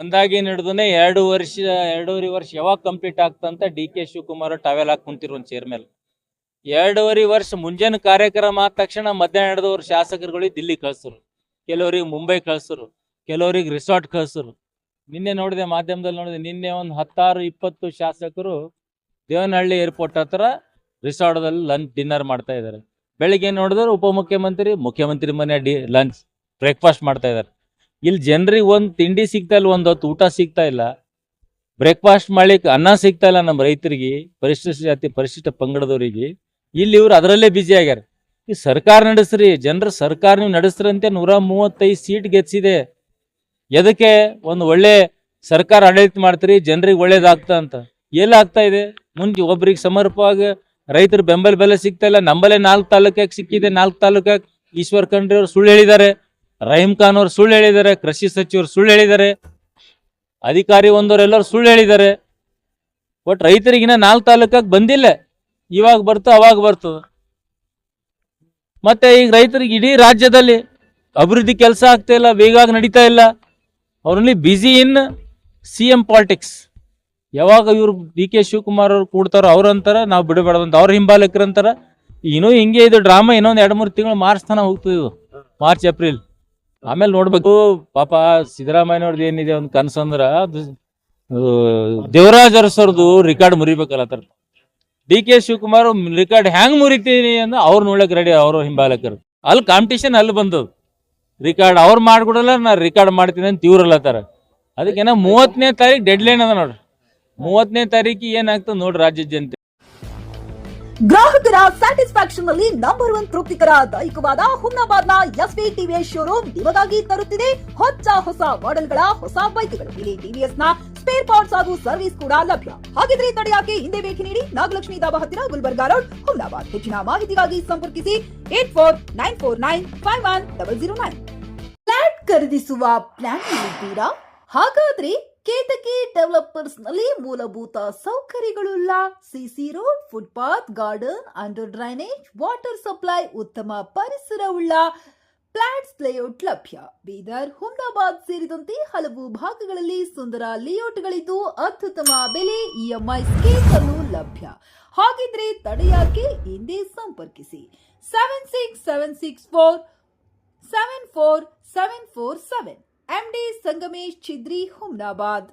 ಒಂದಾಗಿ ನಡೆದನೆ 2.5 ವರ್ಷ ಯಾವಾಗ ಕಂಪ್ಲೀಟ್ ಆಗ್ತಂತ ಡಿ.ಕೆ. ಶಿವಕುಮಾರ್ ಟವೆಲ್ ಹಾಕಿ ಕುಂತಿರೋ ಒಂದು ಚೇರ್ ಮೇಲೆ 2.5 ವರ್ಷ ಮುಂಜಾನೆ ಕಾರ್ಯಕ್ರಮ ಆದ ತಕ್ಷಣ ಮಧ್ಯಾಹ್ನ ನಡೆದವ್ರು ಶಾಸಕರುಗಳಿಗೆ ದಿಲ್ಲಿ ಕಳ್ಸರು, ಕೆಲವರಿಗೆ ಮುಂಬೈ ಕಳ್ಸರು, ಕೆಲವರಿಗೆ ರಿಸಾರ್ಟ್ ಕಳ್ಸರು. ನಿನ್ನೆ ನೋಡಿದೆ, ಮಾಧ್ಯಮದಲ್ಲಿ ನೋಡಿದೆ, ನಿನ್ನೆ ಒಂದು 16-20 ಶಾಸಕರು ದೇವನಹಳ್ಳಿ ಏರ್ಪೋರ್ಟ್ ಹತ್ರ ರಿಸಾರ್ಟ್ದಲ್ಲಿ ಡಿನ್ನರ್ ಮಾಡ್ತಾ ಇದ್ದಾರೆ. ಬೆಳಿಗ್ಗೆ ನೋಡಿದ್ರೆ ಉಪಮುಖ್ಯಮಂತ್ರಿ ಮುಖ್ಯಮಂತ್ರಿ ಮನೆ ಲಂಚ್ ಬ್ರೇಕ್ಫಾಸ್ಟ್ ಮಾಡ್ತಾ ಇದ್ದಾರೆ. ಇಲ್ಲಿ ಜನರಿಗೆ ಒಂದು ತಿಂಡಿ ಸಿಗ್ತಾ ಇಲ್ಲ, ಒಂದು ಹೊತ್ತು ಊಟ ಸಿಗ್ತಾ ಇಲ್ಲ, ಬ್ರೇಕ್ಫಾಸ್ಟ್ ಮಾಡ್ಲಿಕ್ಕೆ ಅನ್ನ ಸಿಗ್ತಾ ಇಲ್ಲ. ನಮ್ಮ ರೈತರಿಗೆ, ಪರಿಶಿಷ್ಟ ಜಾತಿ ಪರಿಶಿಷ್ಟ ಪಂಗಡದವರಿಗೆ ಇಲ್ಲಿ ಇವ್ರು ಅದರಲ್ಲೇ ಬ್ಯುಸಿ ಆಗ್ಯಾರ. ಈ ಸರ್ಕಾರ ನಡೆಸ್ರಿ, ಜನರ ಸರ್ಕಾರ ನೀವು ನಡೆಸ್ರಂತೆ 135 ಸೀಟ್ ಗೆದ್ಸಿದೆ. ಎದಕ್ಕೆ? ಒಂದು ಒಳ್ಳೆ ಸರ್ಕಾರ ಆಡಳಿತ ಮಾಡ್ತೀರಿ, ಜನರಿಗೆ ಒಳ್ಳೇದಾಗ್ತಾ ಅಂತ. ಎಲ್ಲಾಗ್ತಾ ಇದೆ? ಮುಂಚೆ ಒಬ್ರಿಗೆ ಸಮರ್ಪವಾಗಿ ರೈತರ ಬೆಂಬಲ ಬೆಲೆ ಸಿಗ್ತಾ ಇಲ್ಲ. ನಂಬಲ್ಲೇ 4 ತಾಲೂಕಾಗಿ ಸಿಕ್ಕಿದೆ. 4 ತಾಲೂಕಾಗಿ ಈಶ್ವರ್ ಖಂಡ್ರೆ ಅವರು ಸುಳ್ಳು ಹೇಳಿದ್ದಾರೆ, ರಹೀಂ ಖಾನ್ ಅವರು ಸುಳ್ಳು ಹೇಳಿದ್ದಾರೆ, ಕೃಷಿ ಸಚಿವರು ಸುಳ್ಳು ಹೇಳಿದ್ದಾರೆ, ಅಧಿಕಾರಿ ಒಂದವರೆಲ್ಲರೂ ಸುಳ್ಳು ಹೇಳಿದ್ದಾರೆ. ಬಟ್ ರೈತರಿಗಿನ 4 ತಾಲೂಕಾಗಿ ಬಂದಿಲ್ಲ. ಇವಾಗ ಬರ್ತ ಅವಾಗ ಬರ್ತದ. ಮತ್ತೆ ಈಗ ರೈತರಿಗೆ ಇಡೀ ರಾಜ್ಯದಲ್ಲಿ ಅಭಿವೃದ್ಧಿ ಕೆಲಸ ಆಗ್ತಾ ಇಲ್ಲ, ವೇಗವಾಗಿ ನಡೀತಾ ಇಲ್ಲ. ಅವ್ರಲ್ಲಿ ಬಿಸಿ ಇನ್ CM ಪಾಲಿಟಿಕ್ಸ್. ಯಾವಾಗ ಇವ್ರು ಡಿ.ಕೆ. ಶಿವಕುಮಾರ್ ಅವ್ರು ಕೂಡ್ತಾರೋ ಅವ್ರ ಅಂತಾರ ನಾವು ಬಿಡಬೇಡದಂತ, ಅವ್ರ ಹಿಂಬಾಲಕರಂತಾರ. ಇನ್ನೂ ಹಿಂಗೆ ಇದು ಡ್ರಾಮಾ ಇನ್ನೊಂದು 2-3 ತಿಂಗಳು ಮಾರ್ಚ್ ತನ ಹೋಗ್ತದೆ, ಮಾರ್ಚ್ ಏಪ್ರಿಲ್. ಆಮೇಲೆ ನೋಡ್ಬೇಕು. ಪಾಪ ಸಿದ್ದರಾಮಯ್ಯನವ್ರದ್ದು ಏನಿದೆ ಒಂದು ಕನಸಂದ್ರ, ದೇವರಾಜ್ ಅರಸರ್ದು ರಿಕಾರ್ಡ್ ಮುರಿಬೇಕಲ್ಲ. ಡಿ.ಕೆ. ಶಿವಕುಮಾರ್ ರಿಕಾರ್ಡ್ ಹ್ಯಾಂಗ್ ಮುರಿತೀನಿ ಅಂದ್ರೆ ಅವ್ರು ನೋಡಕ್ ರೆಡಿ, ಅವ್ರ ಹಿಂಬಾಲಕರು. ಅಲ್ಲಿ ಕಾಂಪಿಟೇಷನ್ ಅಲ್ಲಿ ಬಂದದ್ದು. ರಿಕಾರ್ಡ್ ಅವ್ರು ಮಾಡ್ಕೊಡಲ್ಲ, ನಾ ರಿಕಾರ್ಡ್ ಮಾಡ್ತೀನಿ ಅಂತ ಇವ್ರಲ್ಲತ್ತಾರ. ಅದಕ್ಕೇನ 30ನೇ ತಾರೀಕು ಡೆಡ್ ಲೈನ್ ಅದ ನೋಡ್ರಿ. 30ನೇ ತಾರೀಕಿಗೆ ಏನಾಗ್ತದೆ ನೋಡ್ರಿ ರಾಜ್ಯದ ಜನತೆ. ಗ್ರಾಹಕರ ಸ್ಯಾಟಿಸ್ಫ್ಯಾಕ್ಷನ್ ನಲ್ಲಿ ನಂಬರ್ 1 ತೃಪ್ತಿಕರ ದೈಹಿಕವಾದ ಹುಮ್ನಾಬಾದ್ನ ಎಸ್ವಿ ಟಿವಿಎಸ್ ಶೋರೂಮ್ ನಿಮಗಾಗಿ ತರುತ್ತಿದೆ ಹೊಸ ಮಾಡೆಲ್ಗಳ ಹೊಸ ಬೈಕ್ಗಳು. ಇಲ್ಲಿ ಟಿವಿಎಸ್ ನ ಸ್ಪೇರ್ ಪಾರ್ಟ್ಸ್ ಹಾಗೂ ಸರ್ವಿಸ್ ಕೂಡ ಲಭ್ಯ. ಹಾಗಿದ್ರೆ ತಡೆಯಾಕೆ ಹಿಂದೆ ಭೇಟಿ ನೀಡಿ ನಾಗಲಕ್ಷ್ಮಿ ದಾಬಾ ಹತ್ತಿರ ಗುಲ್ಬರ್ಗಾ ರೋಡ್, ಹುಮ್ನಾಬಾದ್. ಹೆಚ್ಚಿನ ಮಾಹಿತಿಗಾಗಿ ಸಂಪರ್ಕಿಸಿ 8494951009. ಫ್ಲಾಟ್ ಖರೀದಿಸುವ ಪ್ಲಾನ್ ಇದ್ದೀರಾ? ಹಾಗಾದ್ರೆ ಕೇತಕಿ ಡೆವಲಪರ್ಸ್ ನಲ್ಲಿ ಮೂಲಭೂತ ಸೌಕರ್ಯಗಳುಳ್ಳ CC road, footpath, garden, under drainage, water supply, ಉತ್ತಮ ಪರಿಸರವುಳ್ಳ ಫ್ಲಾಟ್ಸ್ ಲೇಔಟ್ ಲಭ್ಯ. ಬೀದರ್, ಹುಮ್ನಾಬಾದ್ ಸೇರಿದಂತೆ ಹಲವು ಭಾಗಗಳಲ್ಲಿ ಸುಂದರ ಲೇಔಟ್ಗಳಿದ್ದು ಅತ್ಯುತ್ತಮ ಬೆಲೆ, EMI ಸ್ಕೀಮ್ ಅನ್ನು ಲಭ್ಯ. ಹಾಗಿದ್ರೆ ತಡೆಯಾಕೆ ಹಿಂದೆ ಸಂಪರ್ಕಿಸಿ 7676474747. MD ಸಂಗಮೇಶ್ ಚಿದ್ರಿ, ಹುಮ್ನಾಬಾದ್.